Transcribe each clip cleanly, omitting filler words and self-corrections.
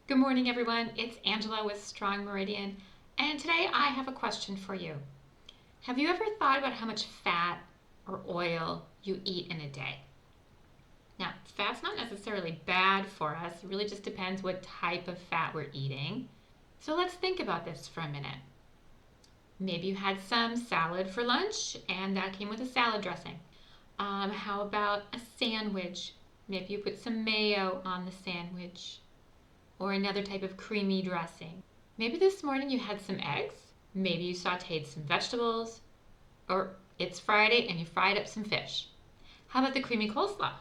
Good morning, everyone. It's Angela with Strong Meridian, and today I have a question for you. Have you ever thought about how much fat or oil you eat in a day? Now, fat's not necessarily bad for us. It really just depends what type of fat we're eating. So let's think about this for a minute. Maybe you had some salad for lunch, and that came with a salad dressing. How about a sandwich? Maybe you put some mayo on the sandwich, or another type of creamy dressing. Maybe this morning you had some eggs. Maybe you sauteed some vegetables. Or it's Friday and you fried up some fish. How about the creamy coleslaw?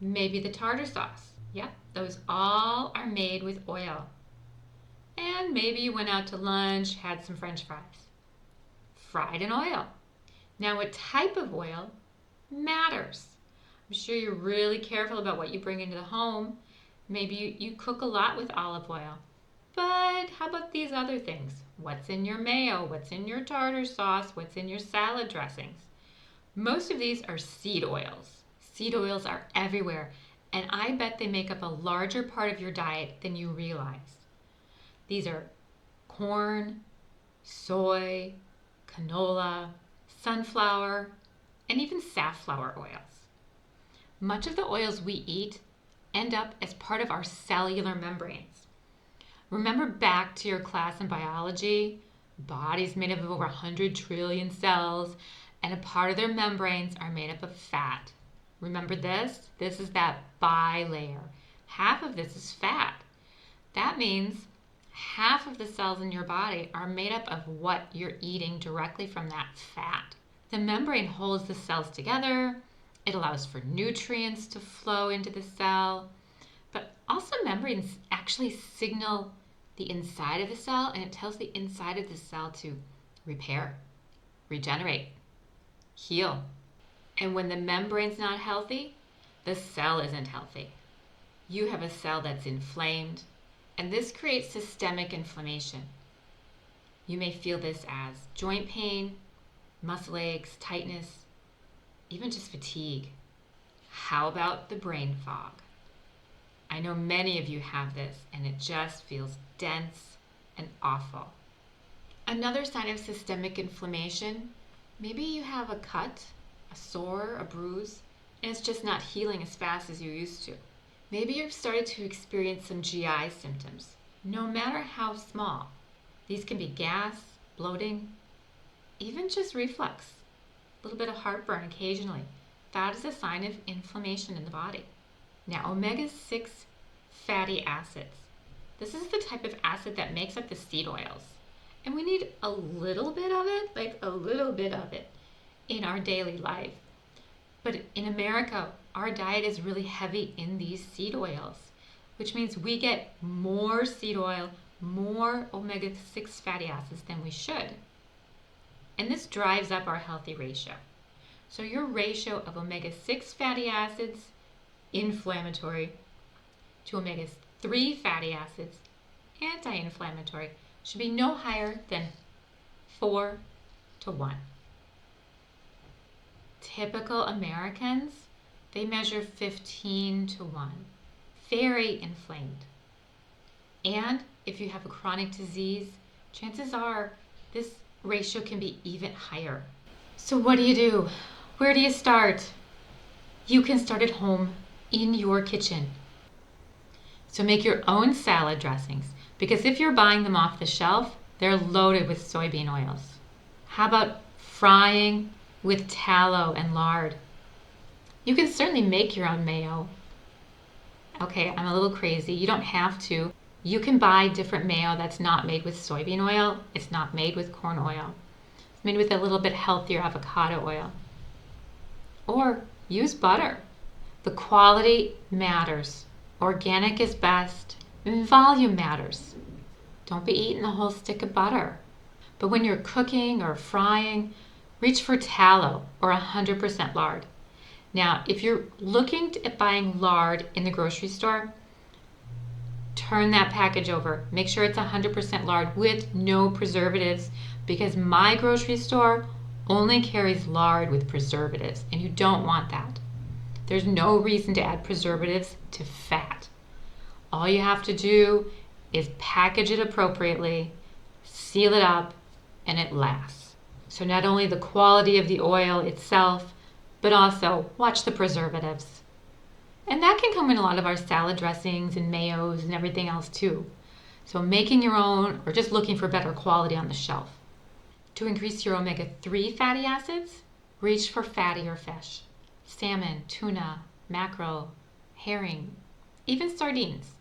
Maybe the tartar sauce. Yep, those all are made with oil. And maybe you went out to lunch, had some French fries. Fried in oil. Now, what type of oil matters. I'm sure you're really careful about what you bring into the home. Maybe you cook a lot with olive oil. But how about these other things? What's in your mayo? What's in your tartar sauce? What's in your salad dressings? Most of these are seed oils. Seed oils are everywhere, and I bet they make up a larger part of your diet than you realize. These are corn, soy, canola, sunflower, and even safflower oils. Much of the oils we eat end up as part of our cellular membranes. Remember back to your class in biology? Body's made up of over 100 trillion cells, and a part of their membranes are made up of fat. Remember this? This is that bilayer. Half of this is fat. That means half of the cells in your body are made up of what you're eating directly from that fat. The membrane holds the cells together. It allows for nutrients to flow into the cell, but also membranes actually signal the inside of the cell, and it tells the inside of the cell to repair, regenerate, heal. And when the membrane's not healthy, the cell isn't healthy. You have a cell that's inflamed, and this creates systemic inflammation. You may feel this as joint pain, muscle aches, tightness, even just fatigue. How about the brain fog? I know many of you have this, and it just feels dense and awful. Another sign of systemic inflammation, maybe you have a cut, a sore, a bruise, and it's just not healing as fast as you used to. Maybe you've started to experience some GI symptoms, no matter how small. These can be gas, bloating, even just reflux. A little bit of heartburn occasionally. That is a sign of inflammation in the body. Now, omega-6 fatty acids. This is the type of acid that makes up the seed oils. And we need a little bit of it, in our daily life. But in America, our diet is really heavy in these seed oils, which means we get more seed oil, more omega-6 fatty acids than we should. And this drives up our healthy ratio. So your ratio of omega-6 fatty acids, inflammatory, to omega-3 fatty acids, anti-inflammatory, should be no higher than 4 to 1. Typical Americans, they measure 15 to 1. Very inflamed. And if you have a chronic disease, chances are this ratio can be even higher. So what do? Where do you start? You can start at home in your kitchen. So make your own salad dressings, because if you're buying them off the shelf, they're loaded with soybean oils. How about frying with tallow and lard? You can certainly make your own mayo. Okay, I'm a little crazy. You don't have to. You can buy different mayo that's not made with soybean oil. It's not made with corn oil. It's made with a little bit healthier avocado oil. Or use butter. The quality matters. Organic is best. Volume matters. Don't be eating a whole stick of butter. But when you're cooking or frying, reach for tallow or 100% lard. Now, if you're looking at buying lard in the grocery store, turn that package over. Make sure it's 100% lard with no preservatives, because my grocery store only carries lard with preservatives, and you don't want that. There's no reason to add preservatives to fat. All you have to do is package it appropriately, seal it up, and it lasts. So not only the quality of the oil itself, but also watch the preservatives. And that can come in a lot of our salad dressings and mayos and everything else too. So making your own or just looking for better quality on the shelf. To increase your omega-3 fatty acids, reach for fattier fish. Salmon, tuna, mackerel, herring, even sardines.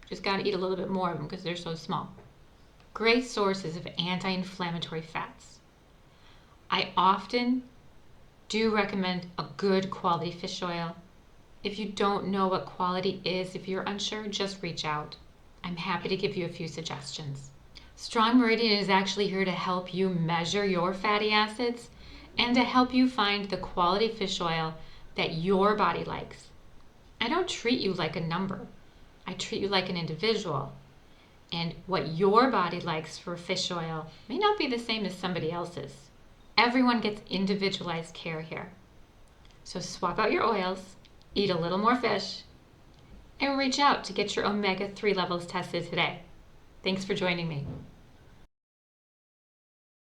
Just got to eat a little bit more of them because they're so small. Great sources of anti-inflammatory fats. I often do recommend a good quality fish oil. If you don't know what quality is, if you're unsure, just reach out. I'm happy to give you a few suggestions. Strong Meridian is actually here to help you measure your fatty acids and to help you find the quality fish oil that your body likes. I don't treat you like a number. I treat you like an individual. And what your body likes for fish oil may not be the same as somebody else's. Everyone gets individualized care here. So swap out your oils, eat a little more fish, and reach out to get your omega-3 levels tested today. Thanks for joining me.